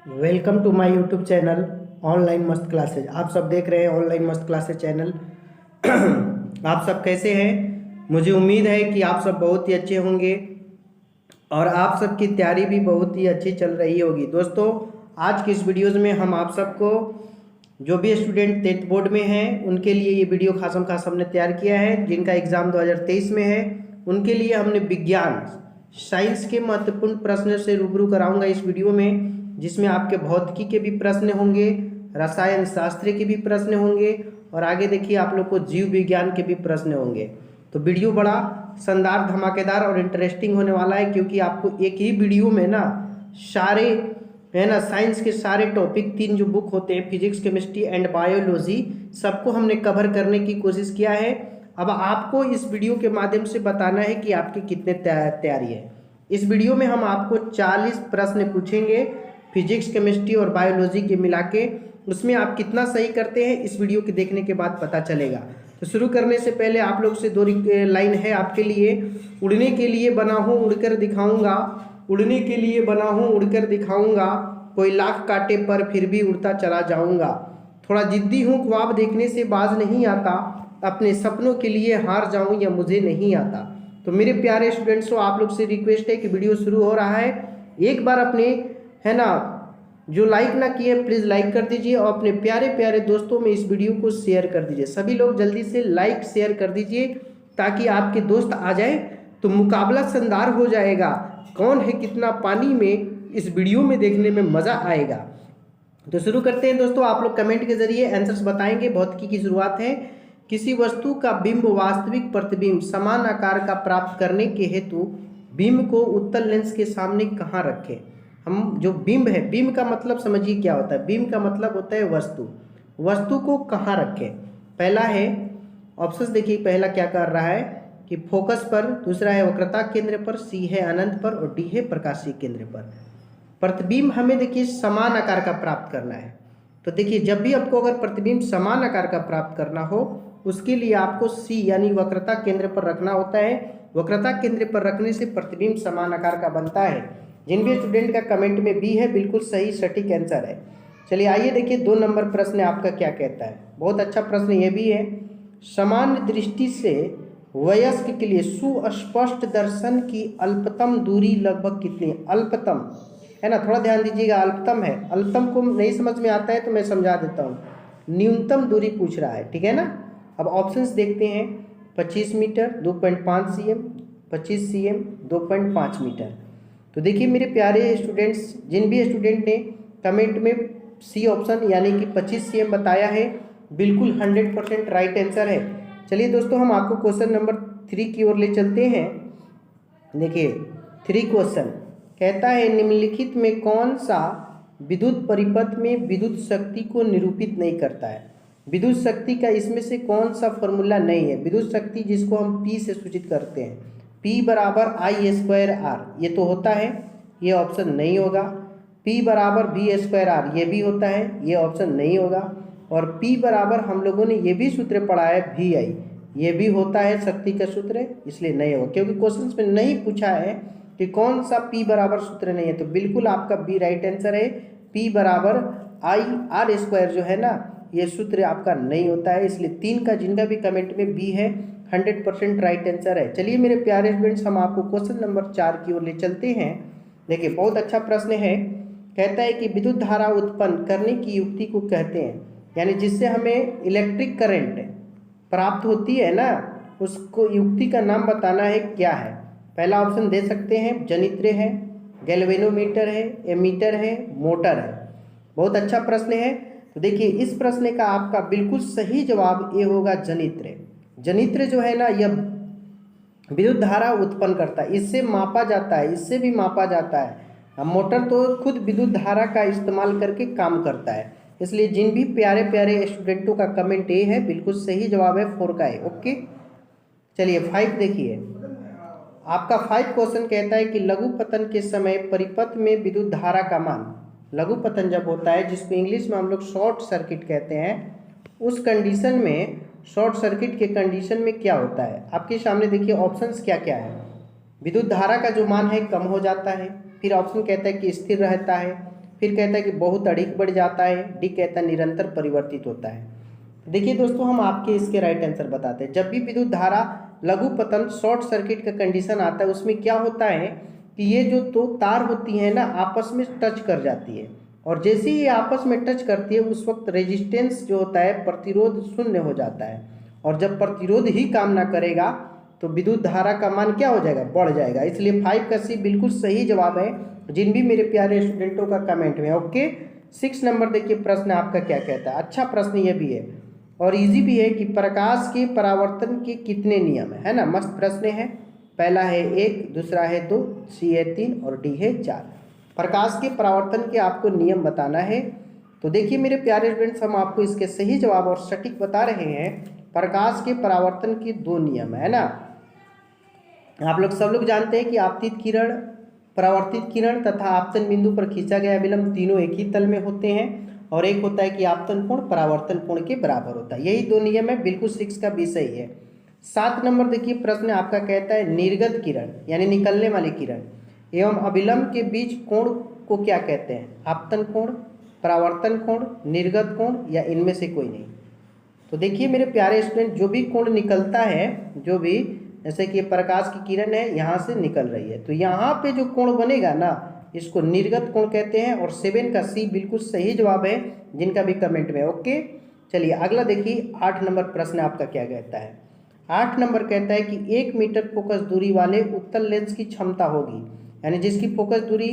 Welcome to my YouTube channel online मस्त classes. आप सब देख रहे हैं ऑनलाइन मस्त क्लासेज चैनल। आप सब कैसे हैं? मुझे उम्मीद है कि आप सब बहुत ही अच्छे होंगे और आप सबकी तैयारी भी बहुत ही अच्छी चल रही होगी। दोस्तों, आज की इस वीडियोज़ में हम आप सबको जो भी स्टूडेंट 10th बोर्ड में हैं उनके लिए ये वीडियो खासम खास हमने तैयार किया है। जिनका एग्ज़ाम 2023 में है उनके लिए हमने विज्ञान साइंस के महत्वपूर्ण प्रश्न से रूबरू कराऊंगा इस वीडियो में, जिसमें आपके भौतिकी के भी प्रश्न होंगे, रसायन शास्त्र के भी प्रश्न होंगे और आगे देखिए आप लोग को जीव विज्ञान के भी प्रश्न होंगे। तो वीडियो बड़ा शानदार, धमाकेदार और इंटरेस्टिंग होने वाला है, क्योंकि आपको एक ही वीडियो में ना सारे है ना साइंस के सारे टॉपिक 3 जो बुक होते हैं फिजिक्स, केमिस्ट्री एंड बायोलॉजी, सबको हमने कवर करने की कोशिश किया है। अब आपको इस वीडियो के माध्यम से बताना है कि आपकी कितने तैयारी है। इस वीडियो में हम आपको 40 प्रश्न पूछेंगे फिजिक्स, केमिस्ट्री और बायोलॉजी के मिला के। उसमें आप कितना सही करते हैं इस वीडियो के देखने के बाद पता चलेगा। तो शुरू करने से पहले आप लोग से 2 लाइन है आपके लिए। उड़ने के लिए बना हूँ उड़कर दिखाऊंगा, उड़ने के लिए बना हूँ उड़कर दिखाऊंगा, कोई लाख काटे पर फिर भी उड़ता चला जाऊंगा। थोड़ा जिद्दी हूँ, ख्वाब देखने से बाज नहीं आता, अपने सपनों के लिए हार जाऊं या मुझे नहीं आता। तो मेरे प्यारे स्टूडेंट्स, आप लोग से रिक्वेस्ट है कि वीडियो शुरू हो रहा है, एक बार अपने है ना जो लाइक ना किए प्लीज़ लाइक कर दीजिए और अपने प्यारे प्यारे दोस्तों में इस वीडियो को शेयर कर दीजिए। सभी लोग जल्दी से लाइक शेयर कर दीजिए ताकि आपके दोस्त आ जाए तो मुकाबला शानदार हो जाएगा। कौन है कितना पानी में, इस वीडियो में देखने में मज़ा आएगा। तो शुरू करते हैं दोस्तों। आप लोग कमेंट के जरिए आंसर्स बताएंगे। भौतिकी की शुरुआत है। किसी वस्तु का बिंब वास्तविक प्रतिबिंब समान आकार का प्राप्त करने के हेतु बिंब को उत्तल लेंस के सामने कहाँ रखें? हम जो बिंब है, बिंब का मतलब समझिए क्या होता है। बिंब का मतलब होता है वस्तु। वस्तु को कहाँ रखें? पहला है ऑप्शन, देखिए पहला क्या कर रहा है कि फोकस पर, दूसरा है वक्रता केंद्र पर, सी है अनंत पर और डी है प्रकाशीय केंद्र पर। प्रतिबिंब हमें देखिए समान आकार का प्राप्त करना है। तो देखिए जब भी आपको अगर प्रतिबिंब समान आकार का प्राप्त करना हो उसके लिए आपको सी यानी वक्रता केंद्र पर रखना होता है। वक्रता केंद्र पर रखने से प्रतिबिंब समान आकार का बनता है। जिन भी स्टूडेंट का कमेंट में बी है बिल्कुल सही सटीक आंसर है। चलिए आइए देखिए 2 नंबर प्रश्न आपका क्या कहता है। बहुत अच्छा प्रश्न ये भी है। सामान्य दृष्टि से वयस्क के लिए सुस्पष्ट दर्शन की अल्पतम दूरी लगभग कितनी है? अल्पतम है ना, थोड़ा ध्यान दीजिएगा, अल्पतम है। अल्पतम को नहीं समझ में आता है तो मैं समझा देता हूँ। न्यूनतम दूरी पूछ रहा है, ठीक है ना। अब ऑप्शंस देखते हैं। 25 मीटर 2.5 cm, 25 cm 2.5 मीटर। तो देखिए मेरे प्यारे स्टूडेंट्स, जिन भी स्टूडेंट ने कमेंट में सी ऑप्शन यानी कि 25 cm बताया है बिल्कुल 100% राइट आंसर है। चलिए दोस्तों हम आपको क्वेश्चन नंबर 3 की ओर ले चलते हैं। देखिए 3 क्वेश्चन कहता है निम्नलिखित में कौन सा विद्युत परिपथ में विद्युत शक्ति को निरूपित नहीं करता है? विद्युत शक्ति का इसमें से कौन सा फॉर्मूला नहीं है? विद्युत शक्ति जिसको हम P से सूचित करते हैं, P बराबर I²R, ये तो होता है, ये ऑप्शन नहीं होगा। P बराबर V²R, ये भी होता है, ये ऑप्शन नहीं होगा। और P बराबर हम लोगों ने ये भी सूत्र पढ़ा है VI, ये भी होता है शक्ति का सूत्र, इसलिए नहीं होगा क्योंकि क्वेश्चन में नहीं पूछा है कि कौन सा P बराबर सूत्र नहीं है। तो बिल्कुल आपका बी राइट आंसर है। P बराबर I² जो है ना, ये सूत्र आपका नहीं होता है। इसलिए 3 का जिनका भी कमेंट में बी है 100% राइट आंसर है। चलिए मेरे प्यारे स्टूडेंट्स हम आपको क्वेश्चन नंबर 4 की ओर ले चलते हैं। देखिए बहुत अच्छा प्रश्न है। कहता है कि विद्युत धारा उत्पन्न करने की युक्ति को कहते हैं, यानी जिससे हमें इलेक्ट्रिक करंट प्राप्त होती है ना, उसको युक्ति का नाम बताना है, क्या है? पहला ऑप्शन दे सकते हैं, जनित्र है, गैल्वेनोमीटर है, एमीटर है, मोटर है। बहुत अच्छा प्रश्न है। तो देखिए इस प्रश्न का आपका बिल्कुल सही जवाब ये होगा जनित्र। जनित्र जो है ना यह विद्युत धारा उत्पन्न करता है, इससे मापा जाता है, इससे भी मापा जाता है। अब मोटर तो खुद विद्युत धारा का इस्तेमाल करके काम करता है। इसलिए जिन भी प्यारे प्यारे स्टूडेंटों का कमेंट ए है बिल्कुल सही जवाब है 4 का है। ओके चलिए 5 देखिए आपका 5 क्वेश्चन कहता है कि लघु पतन के समय परिपथ में विद्युत धारा का मान, लघु पतन जब होता है जिसको इंग्लिश में हम लोग शॉर्ट सर्किट कहते हैं, उस कंडीशन में, शॉर्ट सर्किट के कंडीशन में क्या होता है? आपके सामने देखिए ऑप्शंस क्या क्या है। विद्युत धारा का जो मान है कम हो जाता है, फिर ऑप्शन कहता है कि स्थिर रहता है, फिर कहता है कि बहुत अधिक बढ़ जाता है, डी कहता है निरंतर परिवर्तित होता है। देखिए दोस्तों, हम आपके इसके राइट आंसर बताते हैं। जब भी विद्युत धारा लघु पतन शॉर्ट सर्किट का कंडीशन आता है, उसमें क्या होता है कि ये जो दो तार होती हैं ना, आपस में टच कर जाती है, और जैसे ही ये आपस में टच करती है उस वक्त रेजिस्टेंस जो होता है, प्रतिरोध शून्य हो जाता है। और जब प्रतिरोध ही काम ना करेगा तो विद्युत धारा का मान क्या हो जाएगा, बढ़ जाएगा। इसलिए 5 का सी बिल्कुल सही जवाब है, जिन भी मेरे प्यारे स्टूडेंटों का कमेंट में। ओके, 6 नंबर देखिए प्रश्न आपका क्या कहता है। अच्छा प्रश्न ये भी है और इजी भी है कि प्रकाश के परावर्तन के कितने नियम है ना। मस्त प्रश्न है। पहला है 1, दूसरा है 2, सी है 3 और डी है 4। प्रकाश के परावर्तन के आपको नियम बताना है। तो देखिए मेरे प्यारे स्टूडेंट्स, हम आपको इसके सही जवाब और सटीक बता रहे हैं। प्रकाश के परावर्तन के 2 नियम है ना। आप लोग सब लोग जानते हैं कि आपतित किरण, परावर्तित किरण तथा आपतन बिंदु पर खींचा गया विलंब तीनों एक ही तल में होते हैं, और एक होता है कि आपतन कोण परावर्तन कोण के बराबर होता है। यही 2 नियम है, बिल्कुल 6 का विषय है। 7 नंबर देखिए प्रश्न आपका कहता है निर्गत किरण यानी निकलने वाली किरण एवं अभिलंब के बीच कोण को क्या कहते हैं। आपतन कोण, परावर्तन कोण, निर्गत कोण या इनमें से कोई नहीं। तो देखिए मेरे प्यारे स्टूडेंट, जो भी कोण निकलता है, जो भी, जैसे कि प्रकाश की किरण है यहाँ से निकल रही है, तो यहाँ पे जो कोण बनेगा ना, इसको निर्गत कोण कहते हैं। और 7 का सी बिल्कुल सही जवाब है, जिनका भी कमेंट में। ओके, चलिए अगला देखिए 8 नंबर प्रश्न आपका क्या कहता है। 8 नंबर कहता है कि 1 मीटर फोकस दूरी वाले उत्तल लेंस की क्षमता होगी, यानी जिसकी फोकस दूरी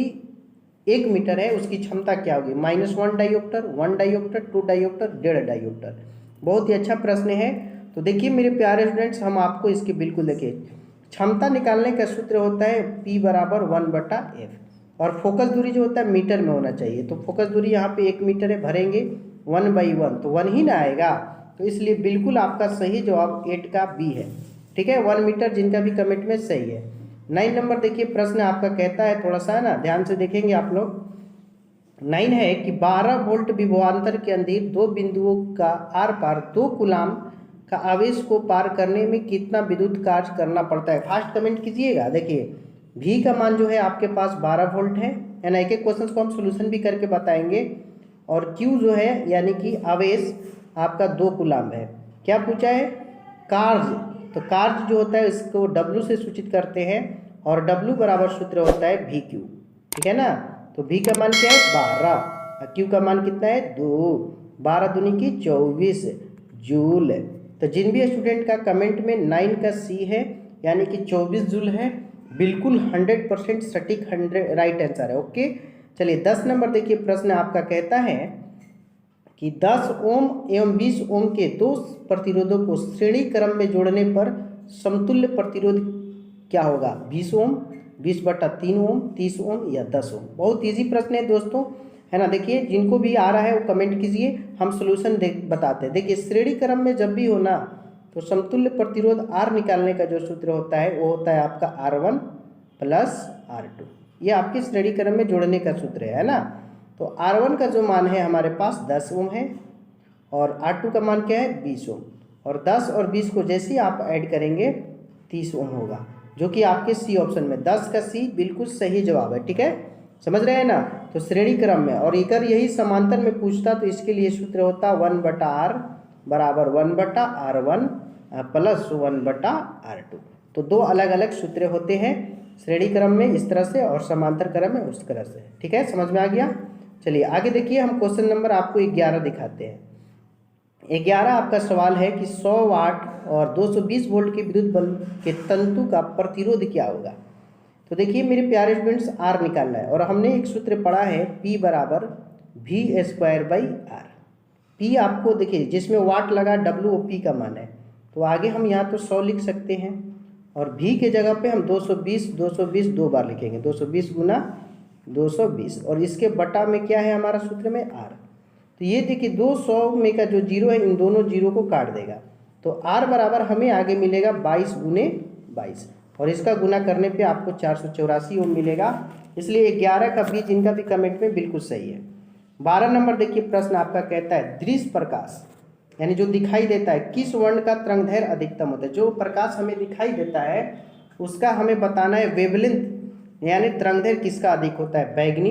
1 मीटर है उसकी क्षमता क्या होगी। -1 डायोप्टर, 1 डायोप्टर, 2 डायोप्टर, 1.5 डायोप्टर। बहुत ही अच्छा प्रश्न है। तो देखिए मेरे प्यारे स्टूडेंट्स, हम आपको इसके बिल्कुल देखिए क्षमता निकालने का सूत्र होता है P बराबर 1/F, और फोकस दूरी जो होता है मीटर में होना चाहिए। तो फोकस दूरी यहाँ पे 1 मीटर है, भरेंगे 1/1 तो 1 ही ना आएगा। तो इसलिए बिल्कुल आपका सही जवाब 8 का बी है। ठीक है, 1 मीटर, जिनका भी कमेंट में सही है। 9 नंबर देखिए प्रश्न आपका कहता है, थोड़ा सा है ना ध्यान से देखेंगे आप लोग। 9 है कि 12 वोल्ट विभवांतर के अंदर 2 बिंदुओं का आर पार 2 कूलाम का आवेश को पार करने में कितना विद्युत कार्य करना पड़ता है। फास्ट कमेंट कीजिएगा। देखिए V का मान जो है आपके पास 12 वोल्ट है ना। एक एक क्वेश्चन को हम सोल्यूशन भी करके बताएंगे। और Q जो है यानी कि आवेश आपका 2 कूलाम है। क्या पूछा है, कार्य। तो कार्य जो होता है इसको W से सूचित करते हैं, और W बराबर सूत्र होता है VQ। ठीक है ना। तो V का मान क्या है 12, Q का मान कितना है 2, 12 दूनी की 24 जूल। तो जिन भी स्टूडेंट का कमेंट में 9 का C है यानी कि 24 जूल है, बिल्कुल 100% सटीक 100 राइट आंसर है। ओके, चलिए 10 नंबर देखिए प्रश्न आपका कहता है कि 10 ओम एवं 20 ओम के 2 प्रतिरोधों को श्रेणी क्रम में जोड़ने पर समतुल्य प्रतिरोध क्या होगा। 20 ओम, 20/3 ओम, 30 ओम या 10 ओम। बहुत इजी प्रश्न है दोस्तों, है ना। देखिए जिनको भी आ रहा है वो कमेंट कीजिए, हम सोल्यूशन बताते हैं। देखिए श्रेणी क्रम में जब भी हो ना, तो समतुल्य प्रतिरोध R निकालने का जो सूत्र होता है वो होता है आपका R1 + R2। ये आपके श्रेणी क्रम में जोड़ने का सूत्र है ना। तो R1 का जो मान है हमारे पास 10 ओम है, और R2 का मान क्या है 20 ओम, और 10 और 20 को जैसे ही आप ऐड करेंगे 30 ओम होगा, जो कि आपके सी ऑप्शन में 10 का सी बिल्कुल सही जवाब है। ठीक है, समझ रहे हैं ना। तो श्रेणी क्रम में, और अगर यही समांतर में पूछता तो इसके लिए सूत्र होता 1/R बराबर 1/R1 + 1/R2। तो 2 अलग अलग सूत्र होते हैं श्रेणी क्रम में इस तरह से, और समांतर क्रम में उस तरह से। ठीक है, समझ में आ गया। चलिए आगे देखिए, हम क्वेश्चन नंबर आपको 11 दिखाते हैं। 11 आपका सवाल है कि 100 वाट और 220 वोल्ट के विद्युत बल्ब के तंतु का प्रतिरोध क्या होगा। तो देखिए मेरे प्यारे स्टूडेंट्स, R निकालना है, और हमने एक सूत्र पढ़ा है P बराबर V²/R। P आपको देखिए जिसमें वाट लगा WOP का मान है, तो आगे हम यहाँ तो 100 लिख सकते हैं, और V के जगह पे हम 220 2 बार लिखेंगे, 220 × 220, और इसके बटा में क्या है हमारा सूत्र में R। तो ये देखिए 200 में का जो 0 है इन दोनों 0 को काट देगा, तो R बराबर हमें आगे मिलेगा 22 × 22, और इसका गुना करने पे आपको 484 ओम मिलेगा। इसलिए 11 का बीज इनका भी कमेंट में बिल्कुल सही है। 12 नंबर देखिए प्रश्न आपका कहता है दृश्य प्रकाश यानी जो दिखाई देता है किस वर्ण का तरंगदैर्घ्य अधिकतम होता है। जो प्रकाश हमें दिखाई देता है उसका हमें बताना है वेवलेंथ यानी तरंगदैर्घ्य किसका अधिक होता है, बैगनी,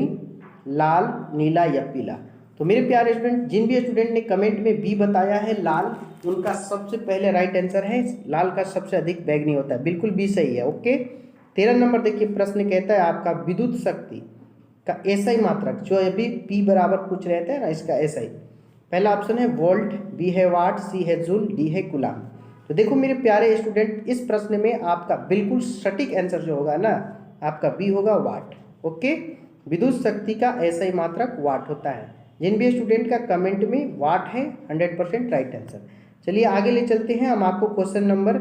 लाल, नीला या पीला। तो मेरे प्यारे स्टूडेंट, जिन भी स्टूडेंट ने कमेंट में बी बताया है लाल, उनका सबसे पहले राइट आंसर है लाल का सबसे अधिक बैगनी होता है, बिल्कुल बी सही है। ओके। 13 नंबर देखिए, प्रश्न कहता है आपका विद्युत शक्ति का एसआई मात्रक, जो अभी पी बराबर पूछ रहे थे ना, इसका एसआई पहला ऑप्शन है वोल्ट, बी है वाट, सी है जूल, डी है कूलाम। तो देखो मेरे प्यारे स्टूडेंट, इस प्रश्न में आपका बिल्कुल सटीक आंसर जो होगा ना, आपका बी होगा वाट। ओके। विद्युत शक्ति का एसआई मात्रक वाट होता है। जिन भी स्टूडेंट का कमेंट में वाट है 100% राइट आंसर। चलिए आगे ले चलते हैं हम आपको क्वेश्चन नंबर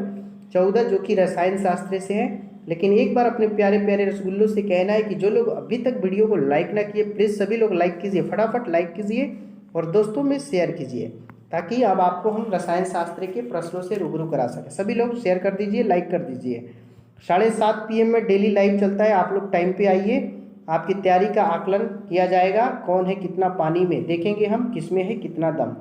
14 जो कि रसायन शास्त्र से है। लेकिन एक बार अपने प्यारे प्यारे रसगुल्लों से कहना है कि जो लोग अभी तक वीडियो को लाइक ना किए, प्लीज़ सभी लोग लाइक कीजिए, फटाफट लाइक कीजिए और दोस्तों में शेयर कीजिए, ताकि अब आपको हम रसायन शास्त्र के प्रश्नों से रूबरू करा सकें। सभी लोग शेयर कर दीजिए, लाइक कर दीजिए। 7:30 PM में डेली लाइव चलता है, आप लोग टाइम पे आइए, आपकी तैयारी का आकलन किया जाएगा। कौन है कितना पानी में, देखेंगे हम किसमें है कितना दम।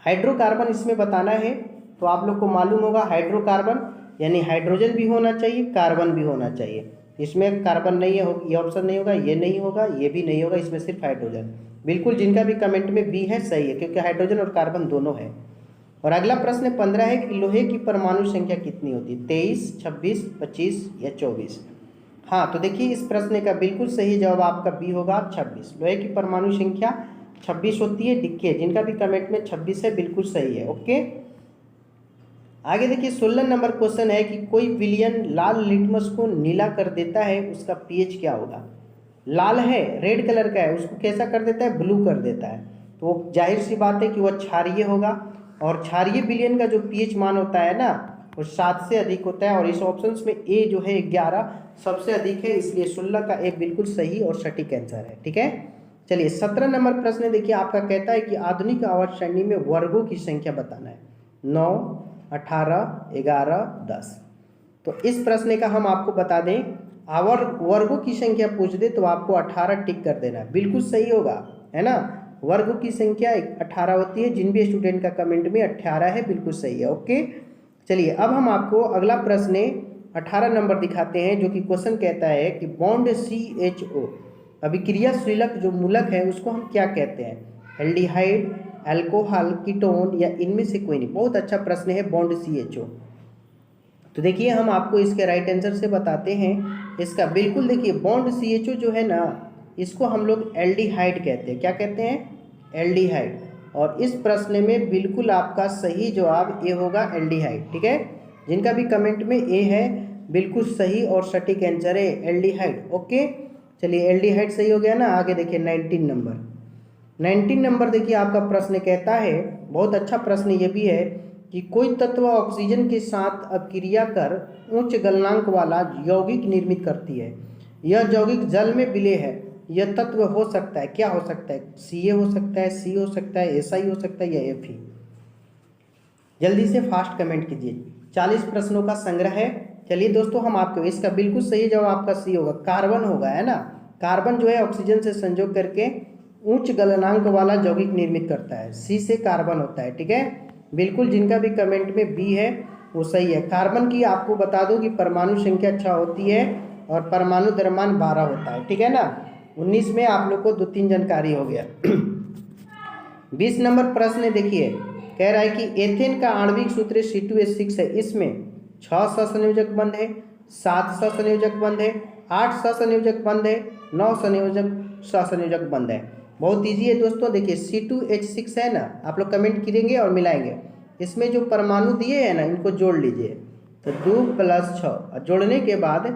हाइड्रोकार्बन इसमें बताना है, तो आप लोग को मालूम होगा हाइड्रोकार्बन यानी हाइड्रोजन भी होना चाहिए, कार्बन भी होना चाहिए। इसमें कार्बन नहीं है, ये ऑप्शन नहीं होगा, ये नहीं होगा, ये भी नहीं होगा, इसमें सिर्फ हाइड्रोजन। बिल्कुल जिनका भी कमेंट में बी है सही है, क्योंकि हाइड्रोजन और कार्बन दोनों है। और अगला प्रश्न 15 है कि लोहे की परमाणु संख्या कितनी होती है, 23, 26, 25 या 24। हाँ, तो देखिए इस प्रश्न का बिल्कुल सही जवाब आपका बी होगा 26। लोहे की परमाणु संख्या 26 होती है। देखिए जिनका भी कमेंट में 26 है, बिल्कुल सही है। ओके। आगे देखिए 16 नंबर क्वेश्चन है कि कोई विलयन लाल लिटमस को नीला कर देता है, उसका पीएच क्या होगा। लाल है, रेड कलर का है, उसको कैसा कर देता है, ब्लू कर देता है। तो जाहिर सी बात है कि वह क्षारीय होगा, और क्षारीय विलयन का जो पीएच मान होता है ना, वो 7 से अधिक होता है। और इस ऑप्शन में ए जो है 11 सबसे अधिक है, इसलिए 16 का ए बिल्कुल सही और सटीक आंसर है। ठीक है। चलिए 17 नंबर प्रश्न देखिए, आपका कहता है कि आधुनिक आवर्त सारणी में वर्गों की संख्या बताना है, 9, 18, 11, 10। तो इस प्रश्न का हम आपको बता दें, वर्गों की संख्या पूछ दे तो आपको 18 टिक कर देना, बिल्कुल सही होगा, है ना। वर्गों की संख्या 18 होती है। जिन भी स्टूडेंट का कमेंट में 18 है, बिल्कुल सही है। ओके। चलिए अब हम आपको अगला प्रश्न 18 नंबर दिखाते हैं, जो कि क्वेश्चन कहता है कि बॉन्ड CHO अभिक्रियाशीलक जो मूलक है उसको हम क्या कहते हैं, एल्डिहाइड, अल्कोहल, कीटोन या इनमें से कोई नहीं। बहुत अच्छा प्रश्न है बॉन्ड CHO। तो देखिए हम आपको इसके राइट आंसर से बताते हैं इसका। बिल्कुल देखिए बॉन्ड CHO जो है ना, इसको हम लोग एल्डिहाइड कहते हैं। क्या कहते हैं, एल्डिहाइड। और इस प्रश्न में बिल्कुल आपका सही जवाब ए होगा, एल्डिहाइड। ठीक है। जिनका भी कमेंट में ए है, बिल्कुल सही और सटीक आंसर है एल्डिहाइड। ओके। चलिए एल्डिहाइड सही हो गया ना। आगे देखिए 19 नंबर देखिए आपका प्रश्न कहता है, बहुत अच्छा प्रश्न ये भी है कि कोई तत्व ऑक्सीजन के साथ अभिक्रिया कर उच्च गलनांक वाला यौगिक निर्मित करती है। यह यौगिक जल में विलेय है। यह तत्व हो सकता है, क्या हो सकता है, Ca हो सकता है, C हो सकता है, Si हो सकता है या Fe। जल्दी से फास्ट कमेंट कीजिए। 40 प्रश्नों का संग्रह है। चलिए दोस्तों हम आपको, इसका बिल्कुल सही जवाब आपका सी होगा, कार्बन होगा, है ना। कार्बन जो है ऑक्सीजन से संयोग करके उच्च गलनांक वाला यौगिक निर्मित करता है। सी से कार्बन होता है। ठीक है। बिल्कुल जिनका भी कमेंट में बी है वो सही है। कार्बन की आपको बता दूं कि परमाणु संख्या 6 होती है और परमाणु द्रव्यमान 12 होता है। ठीक है ना। 19 में आप लोग को 2-3 जानकारी हो गया। 20 नंबर प्रश्न देखिए, कह रहा है कि एथेन का आणविक सूत्र C2H6 है। इसमें 6 सहसंयोजक बंध है, 7 सहसंयोजक बंध है, 8 सहसंयोजक बंध है, 9 सहसंयोजक बंध है। बहुत ईजी है दोस्तों। देखिए C2H6 है ना, आप लोग कमेंट करेंगे और मिलाएंगे। इसमें जो परमाणु दिए हैं ना, इनको जोड़ लीजिए। तो 2 + 6 और जोड़ने के बाद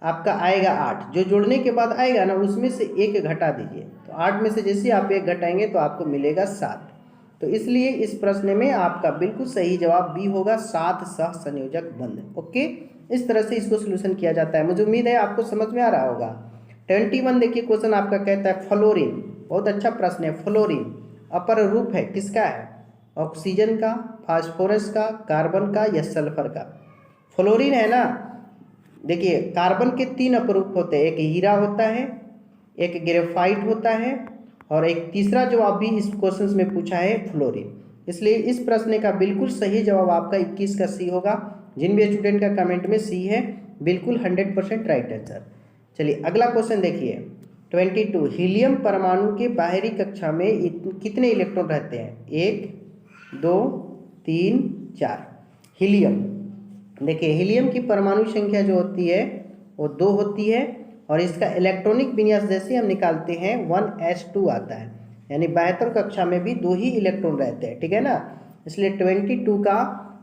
आपका आएगा 8। जो जोड़ने के बाद आएगा ना, उसमें से 1 घटा दीजिए। तो 8 में से जैसे आप 1 घटाएंगे तो आपको मिलेगा 7। तो इसलिए इस प्रश्न में आपका बिल्कुल सही जवाब बी होगा, 7 सहसंयोजक बंध। ओके। इस तरह से इसको सोल्यूशन किया जाता है। मुझे उम्मीद है आपको समझ में आ रहा होगा। 21 देखिए क्वेश्चन आपका कहता है फ्लोरीन। बहुत अच्छा प्रश्न है। फ्लोरीन अपर रूप है किसका है, ऑक्सीजन का, फास्फोरस का, कार्बन का या सल्फर का। फ्लोरीन है ना, देखिए कार्बन के 3 अपरूप होते हैं, एक हीरा होता है, एक ग्रेफाइट होता है और एक तीसरा जो आप भी इस क्वेश्चन में पूछा है फ्लोरीन। इसलिए इस प्रश्न का बिल्कुल सही जवाब आपका 21 का सी होगा। जिन भी स्टूडेंट का कमेंट में सी है, बिल्कुल 100% राइट आंसर। चलिए अगला क्वेश्चन देखिए 22 हीलियम परमाणु के बाहरी कक्षा में कितने इलेक्ट्रॉन रहते हैं? 1 2 3 4। हीलियम, देखिए हीलियम की परमाणु संख्या जो होती है वो 2 होती है और इसका इलेक्ट्रॉनिक विन्यास जैसे हम निकालते हैं 1s2 आता है, यानी बाह्यतर कक्षा में भी 2 ही इलेक्ट्रॉन रहते हैं, ठीक है ना। इसलिए 22 का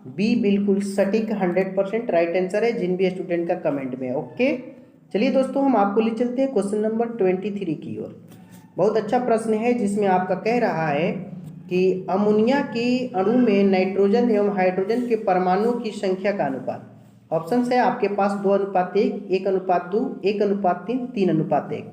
बी बिल्कुल सटीक 100% राइट आंसर है जिन भी स्टूडेंट का कमेंट में। ओके, चलिए दोस्तों हम आपको ले चलते हैं क्वेश्चन नंबर 23 की ओर। बहुत अच्छा प्रश्न है जिसमें आपका कह रहा है कि अमोनिया के अणु में नाइट्रोजन एवं हाइड्रोजन के परमाणुओं की संख्या का अनुपात। ऑप्शन है आपके पास 2:1, 1:2, 1:3, 3:1,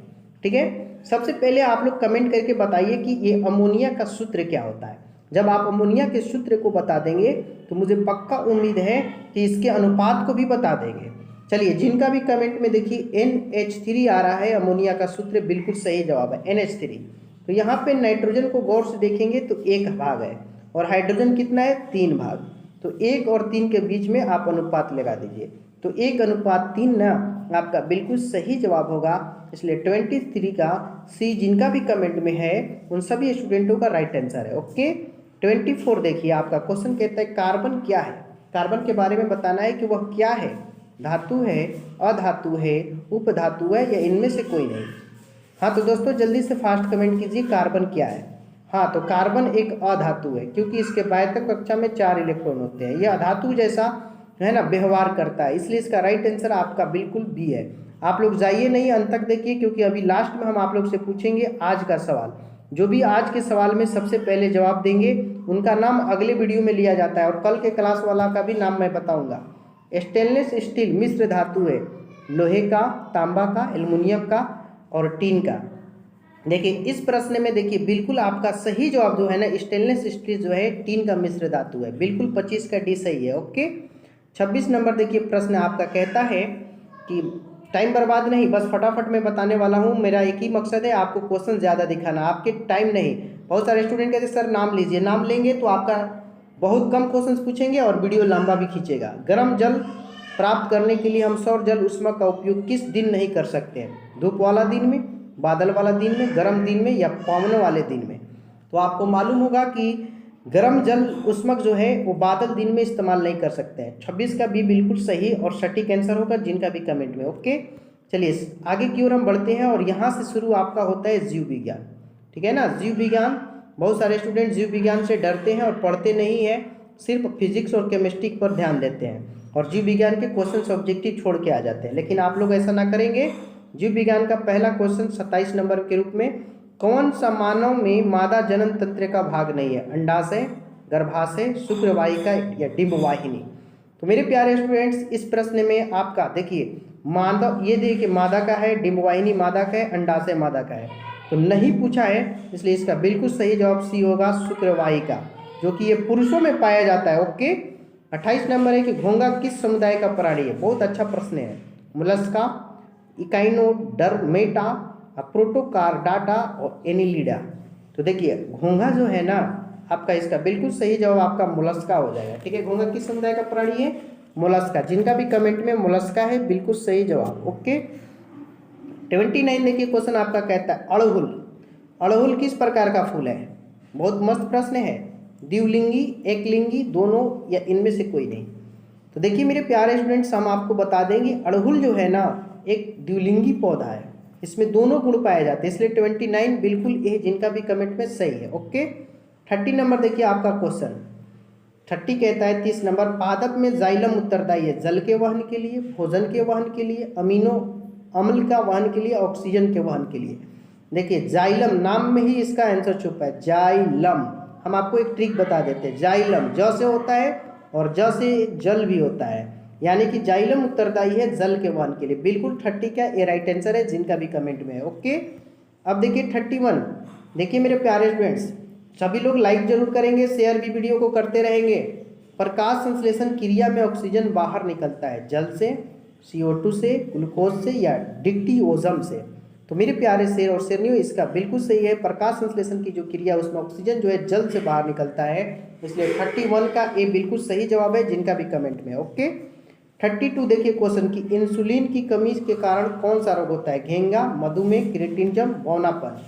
ठीक है। सबसे पहले आप लोग कमेंट करके बताइए कि ये अमोनिया का सूत्र क्या होता है। जब आप अमोनिया के सूत्र को बता देंगे तो मुझे पक्का उम्मीद है कि इसके अनुपात को भी बता देंगे। चलिए जिनका भी कमेंट में देखिए NH3 आ रहा है, अमोनिया का सूत्र बिल्कुल सही जवाब है NH3। तो यहाँ पे नाइट्रोजन को गौर से देखेंगे तो 1 भाग है और हाइड्रोजन कितना है? 3 भाग। तो 1 और 3 के बीच में आप अनुपात लगा दीजिए, तो 1:3 ना आपका बिल्कुल सही जवाब होगा। इसलिए 23 का सी जिनका भी कमेंट में है उन सभी स्टूडेंटों का राइट आंसर है। ओके, 24 देखिए आपका क्वेश्चन कहता है कार्बन क्या है। कार्बन के बारे में बताना है कि वह क्या है, धातु है, अधातु है, उपधातु है या इनमें से कोई नहीं। हाँ तो दोस्तों जल्दी से फास्ट कमेंट कीजिए कार्बन क्या है। हाँ तो कार्बन एक अधातु है क्योंकि इसके बाह्यतर कक्षा में 4 इलेक्ट्रॉन होते हैं, यह अधातु जैसा है ना व्यवहार करता है, इसलिए इसका राइट आंसर आपका बिल्कुल बी है। आप लोग जाइए नहीं, अंत तक देखिए क्योंकि अभी लास्ट में हम आप लोग से पूछेंगे आज का सवाल। जो भी आज के सवाल में सबसे पहले जवाब देंगे उनका नाम अगले वीडियो में लिया जाता है और कल के क्लास वाला का भी नाम मैं बताऊंगा। स्टेनलेस स्टील मिश्र धातु है, लोहे का, तांबा का, एल्युमिनियम का और टीन का। देखिए इस प्रश्न में देखिए बिल्कुल आपका सही जवाब जो है ना स्टेनलेस स्टील जो है टीन का मिश्र धातु है, बिल्कुल 25 का डी सही है। ओके, 26 नंबर देखिए प्रश्न आपका कहता है कि टाइम बर्बाद नहीं, बस फटाफट मैं बताने वाला हूँ, मेरा एक ही मकसद है आपको क्वेश्चन ज़्यादा दिखाना, आपके टाइम नहीं। बहुत सारे स्टूडेंट कहते सर नाम लीजिए, नाम लेंगे तो आपका बहुत कम क्वेश्चन पूछेंगे और वीडियो लंबा भी खींचेगा। गर्म जल प्राप्त करने के लिए हम सौर जल उष्मा का उपयोग किस दिन नहीं कर सकते हैं? धूप वाला दिन में, बादल वाला दिन में, गर्म दिन में या पवन वाले दिन में? तो आपको मालूम होगा कि गर्म जल उष्मक जो है वो बादल दिन में इस्तेमाल नहीं कर सकते हैं। 26 का भी बिल्कुल सही और सटीक आंसर होगा जिनका भी कमेंट में। ओके, चलिए आगे की ओर हम बढ़ते हैं और यहाँ से शुरू आपका होता है जीव विज्ञान, ठीक है ना। जीव विज्ञान, बहुत सारे स्टूडेंट जीव विज्ञान से डरते हैं और पढ़ते नहीं है, सिर्फ फिजिक्स और केमिस्ट्री पर ध्यान देते हैं और जीव विज्ञान के क्वेश्चन ऑब्जेक्टिव छोड़ के आ जाते हैं, लेकिन आप लोग ऐसा ना करेंगे। जीव विज्ञान का पहला क्वेश्चन 27 नंबर के रूप में, कौन सा मानव में मादा जनन तंत्र का भाग नहीं है? अंडाशय, गर्भाशय, शुक्रवाहिका या डिंबवाहिनी? तो मेरे प्यारे स्टूडेंट्स इस प्रश्न में आपका देखिए मादा, ये देखिए मादा का है, डिंबवाहिनी मादा का है, अंडाशय मादा का है, तो नहीं पूछा है, इसलिए इसका बिल्कुल सही जवाब सी होगा शुक्रवाहिका, जो कि ये पुरुषों में पाया जाता है। ओके, 28 नंबर है कि घोंघा किस समुदाय का प्राणी है? बहुत अच्छा प्रश्न है। मुलस्का, इकाइनोडर्मेटा, प्रोटोकार्डाटा और एनिलिडा। तो देखिए घोंघा जो है ना आपका, इसका बिल्कुल सही जवाब आपका मोलस्का हो जाएगा, ठीक है। घोंघा किस समुदाय का प्राणी है? मोलस्का। जिनका भी कमेंट में मोलस्का है बिल्कुल सही जवाब। ओके, 29 देखिए क्वेश्चन आपका कहता है अड़हुल। अड़हुल किस प्रकार का फूल है? बहुत मस्त प्रश्न है। द्विलिंगी, एकलिंगी, दोनों या इनमें से कोई नहीं? तो देखिए मेरे प्यारे स्टूडेंट्स हम आपको बता देंगे अड़हुल जो है ना एक द्विलिंगी पौधा है, इसमें दोनों गुण पाए जाते हैं, इसलिए 29 बिल्कुल ये जिनका भी कमेंट में सही है। ओके, 30 नंबर देखिए आपका क्वेश्चन। 30 कहता है 30 नंबर, पादप में जाइलम उत्तरदायी है जल के वहन के लिए, भोजन के वहन के लिए, अमीनो अम्ल का वहन के लिए, ऑक्सीजन के वहन के लिए। देखिए जाइलम नाम में ही इसका आंसर छुपा है, जाइलम। हम आपको एक ट्रिक बता देते हैं, जाइलम ज से होता है और ज से जल भी होता है, यानी कि जाइलम उत्तरदायी है जल के वहन के लिए। बिल्कुल 30 का ये राइट आंसर है जिनका भी कमेंट में है। ओके, अब देखिए 31। देखिए मेरे प्यारे स्टूडेंट्स सभी लोग लाइक जरूर करेंगे, शेयर भी वीडियो को करते रहेंगे। प्रकाश संश्लेषण क्रिया में ऑक्सीजन बाहर निकलता है जल से, CO2 से, ग्लूकोज से या डिक्टियोजम से? तो मेरे प्यारे शेर और शेरनियों इसका बिल्कुल सही है, प्रकाश संश्लेषण की जो क्रिया उसमें ऑक्सीजन जो है जल से बाहर निकलता है, इसलिए 31 का ए बिल्कुल सही जवाब है जिनका भी कमेंट में। ओके, 32 देखिए क्वेश्चन की, इंसुलिन की कमी के कारण कौन सा रोग होता है? घेंगा, मधुमेह, क्रिएटिनिज्म, बौनापन।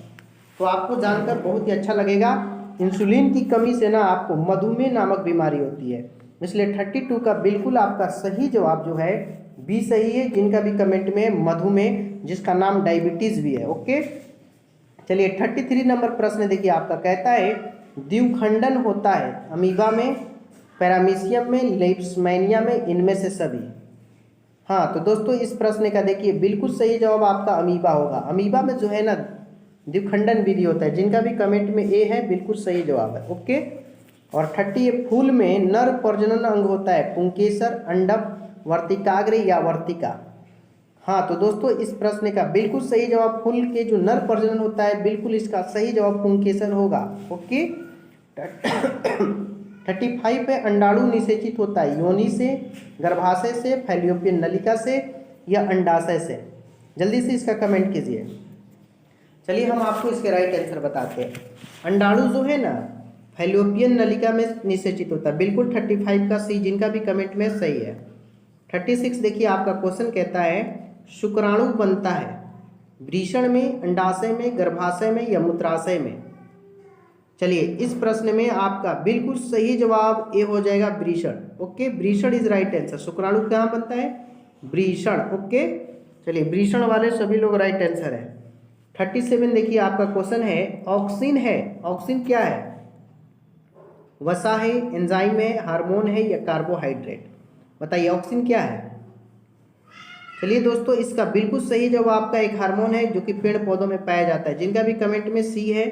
तो आपको जानकर बहुत ही अच्छा लगेगा। इंसुलिन की कमी से ना आपको मधुमेह नामक बीमारी होती है, इसलिए 32 का बिल्कुल आपका सही जवाब जो है बी सही है। जिनका भी कमेंट में मधुमेह, जिसका नाम डायबिटीज भी है। ओके, चलिए 33 नंबर प्रश्न देखिए आपका कहता है द्विखंडन होता है अमीबा में, पैरामीशियम में, लेप्टमैनिया में, इनमें से सभी। हाँ, तो दोस्तों इस प्रश्न का देखिए बिल्कुल सही जवाब आपका अमीबा होगा। अमीबा में जो है ना द्विखंडन विधि होता है। जिनका भी कमेंट में ए है बिल्कुल सही जवाब है। ओके, और 30 फूल में नर प्रजनन अंग होता है पुंकेसर, अंडक, वर्तिकाग्र या वर्तिका। हाँ, तो दोस्तों इस प्रश्न का बिल्कुल सही जवाब फूल के जो नर प्रजनन होता है, बिल्कुल इसका सही जवाब पुंकेसर होगा। ओके 35 पे अंडाणु निषेचित होता है योनि से, गर्भाशय से, फैलियोपियन नलिका से या अंडाशय से। जल्दी से इसका कमेंट कीजिए। चलिए हम आपको इसके राइट आंसर बताते हैं। अंडाणु जो है ना फैलियोपियन नलिका में निषेचित होता है, बिल्कुल 35 का सी। जिनका भी कमेंट में सही है। 36 देखिए आपका क्वेश्चन कहता है शुक्राणु बनता है वृषण में, अंडाशय में, गर्भाशय में या मूत्राशय में। चलिए इस प्रश्न में आपका बिल्कुल सही जवाब ए हो जाएगा वृषण। ओके, वृषण इज राइट आंसर। शुक्राणु कहाँ बनता है? वृषण। ओके, चलिए वृषण वाले सभी लोग राइट आंसर है। 37 देखिए आपका क्वेश्चन है ऑक्सिन है। ऑक्सिन क्या है? वसा है, एंजाइम है, हार्मोन है या कार्बोहाइड्रेट? बताइए ऑक्सिन क्या है? चलिए दोस्तों इसका बिल्कुल सही जवाब आपका एक हार्मोन है जो कि पेड़ पौधों में पाया जाता है। जिनका भी कमेंट में सी है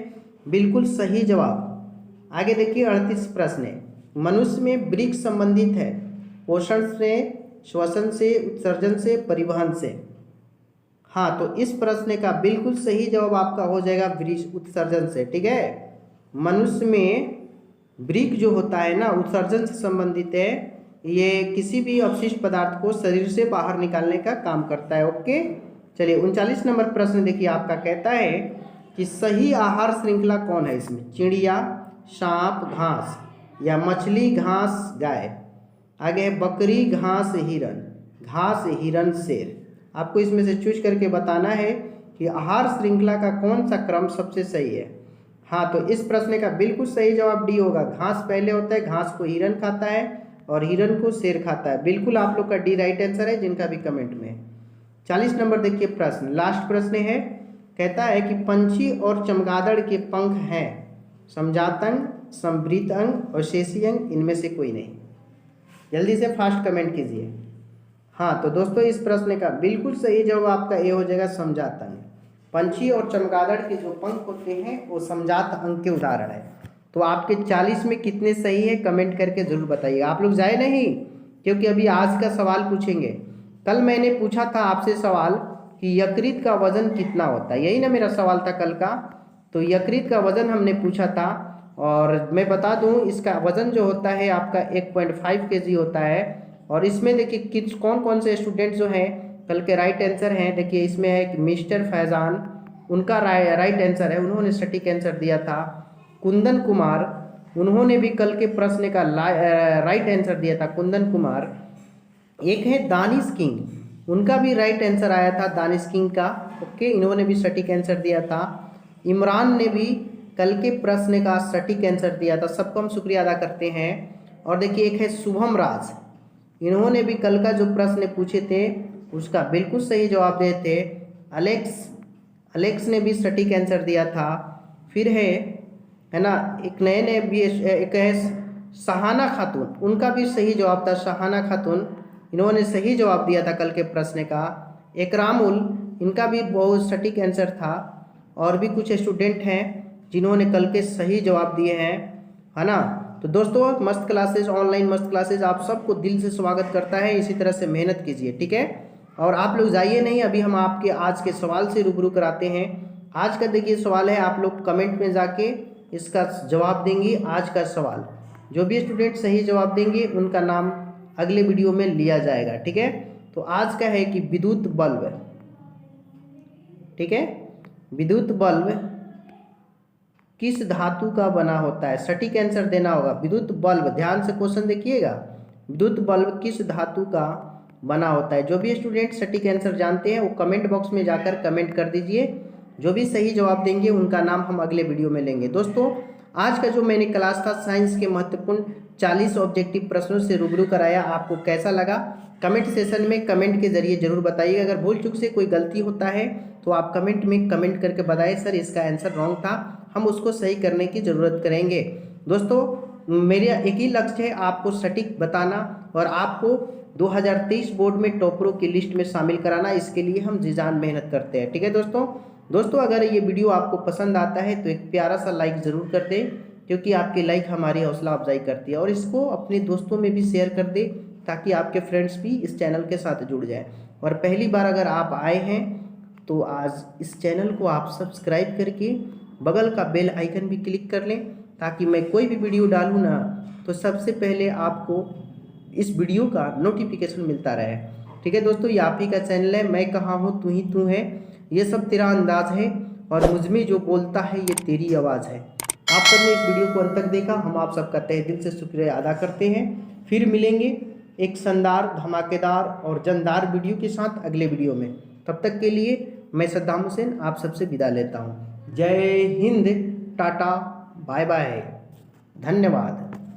बिल्कुल सही जवाब। आगे देखिए 38 प्रश्न है मनुष्य में वृक्क संबंधित है पोषण से, श्वसन से, उत्सर्जन से, परिवहन से। हाँ, तो इस प्रश्न का बिल्कुल सही जवाब आपका हो जाएगा उत्सर्जन से। ठीक है, मनुष्य में वृक्क जो होता है ना उत्सर्जन से संबंधित है। ये किसी भी अपशिष्ट पदार्थ को शरीर से बाहर निकालने का काम करता है। ओके, चलिए 39 नंबर प्रश्न देखिए आपका कहता है कि सही आहार श्रृंखला कौन है इसमें? चिड़िया, सांप, घास या मछली, घास, गाय। आगे है बकरी, घास, हिरन, घास, हिरन, शेर। आपको इसमें से चूज करके बताना है कि आहार श्रृंखला का कौन सा क्रम सबसे सही है। हाँ, तो इस प्रश्न का बिल्कुल सही जवाब डी होगा। घास पहले होता है, घास को हिरन खाता है और हिरन को शेर खाता है। बिल्कुल आप लोग का डी राइट आंसर है। जिनका भी कमेंट में 40 नंबर देखिए प्रश्न, लास्ट प्रश्न है कहता है कि पंछी और चमगादड़ के पंख हैं समजात अंग, संवृत अंग और शेषी अंग, इनमें से कोई नहीं। जल्दी से फास्ट कमेंट कीजिए। हाँ, तो दोस्तों इस प्रश्न का बिल्कुल सही जवाब आपका ए हो जाएगा समजात अंग। पंछी और चमगादड़ के जो पंख होते हैं वो समजात अंग के उदाहरण है। तो आपके 40 में कितने सही है कमेंट करके जरूर बताइए। आप लोग जाए नहीं, क्योंकि अभी आज का सवाल पूछेंगे। कल मैंने पूछा था आपसे सवाल कि यकृत का वजन कितना होता है, यही ना मेरा सवाल था कल का। तो यकृत का वजन हमने पूछा था और मैं बता दूं इसका वजन जो होता है आपका 1.5 kg होता है। और इसमें देखिए किस कौन कौन से स्टूडेंट जो हैं कल के राइट आंसर हैं। देखिए इसमें है कि मिस्टर फैजान, उनका राइट आंसर है, उन्होंने सटीक आंसर दिया था। कुंदन कुमार, उन्होंने भी कल के प्रश्न का राइट आंसर दिया था, कुंदन कुमार। एक है दानिश किंग, उनका भी राइट आंसर आया था दानिश किंग का। ओके, इन्होंने भी सटीक आंसर दिया था। इमरान ने भी कल के प्रश्न का सटीक आंसर दिया था, सबको हम शुक्रिया अदा करते हैं। और देखिए एक है शुभम राज, इन्होंने भी कल का जो प्रश्न पूछे थे उसका बिल्कुल सही जवाब दिए थे। अलेक्स ने भी सटीक आंसर दिया था। फिर है ना एक नए भी एक है सहाना खातून, उनका भी सही जवाब था सहाना खातून, इन्होंने सही जवाब दिया था कल के प्रश्न का। एकरामुल, इनका भी बहुत सटीक आंसर था। और भी कुछ स्टूडेंट हैं जिन्होंने कल के सही जवाब दिए हैं, है ना। तो दोस्तों मस्त क्लासेस, ऑनलाइन मस्त क्लासेस आप सबको दिल से स्वागत करता है। इसी तरह से मेहनत कीजिए, ठीक है। और आप लोग जाइए नहीं, अभी हम आपके आज के सवाल से रूबरू कराते हैं। आज का देखिए सवाल है, आप लोग कमेंट में जाके इसका जवाब देंगे। आज का सवाल जो भी स्टूडेंट सही जवाब देंगे उनका नाम अगले वीडियो में लिया जाएगा, ठीक है। तो आज का है कि विद्युत बल्ब, ठीक है, विद्युत बल्ब किस धातु का बना होता है? सटीक आंसर देना होगा। विद्युत बल्ब, ध्यान से क्वेश्चन देखिएगा, विद्युत बल्ब किस धातु का बना होता है। जो भी स्टूडेंट सटीक आंसर जानते हैं वो कमेंट बॉक्स में जाकर कमेंट कर दीजिए। जो भी सही जवाब देंगे उनका नाम हम अगले वीडियो में लेंगे। दोस्तों आज का जो मैंने क्लास था साइंस के महत्वपूर्ण 40 ऑब्जेक्टिव प्रश्नों से रूबरू कराया, आपको कैसा लगा कमेंट सेशन में कमेंट के जरिए जरूर बताइएगा। अगर भूल चूक से कोई गलती होता है तो आप कमेंट में कमेंट करके बताएं सर इसका आंसर रॉन्ग था, हम उसको सही करने की ज़रूरत करेंगे। दोस्तों मेरा एक ही लक्ष्य है आपको सटीक बताना और आपको 2023 बोर्ड में टॉपरों की लिस्ट में शामिल कराना। इसके लिए हम जी जान मेहनत करते हैं। ठीक है दोस्तों अगर ये वीडियो आपको पसंद आता है तो एक प्यारा सा लाइक ज़रूर कर दें, क्योंकि आपकी लाइक हमारी हौसला अफजाई करती है। और इसको अपने दोस्तों में भी शेयर कर दें ताकि आपके फ्रेंड्स भी इस चैनल के साथ जुड़ जाएं। और पहली बार अगर आप आए हैं तो आज इस चैनल को आप सब्सक्राइब करके बगल का बेल आइकन भी क्लिक कर लें, ताकि मैं कोई भी वीडियो डालूँ ना तो सबसे पहले आपको इस वीडियो का नोटिफिकेशन मिलता रहे। ठीक है दोस्तों, ये आप ही का चैनल है, मैं कहाँ हूँ तू ही तू है, ये सब तेरा अंदाज है और मुझ में जो बोलता है ये तेरी आवाज़ है। आप सबने इस वीडियो को अंत तक देखा, हम आप सबका तहे दिल से शुक्रिया अदा करते हैं। फिर मिलेंगे एक शानदार धमाकेदार और जानदार वीडियो के साथ अगले वीडियो में। तब तक के लिए मैं सद्दाम हुसैन आप सबसे विदा लेता हूँ। जय हिंद, टाटा, बाय बाय, धन्यवाद।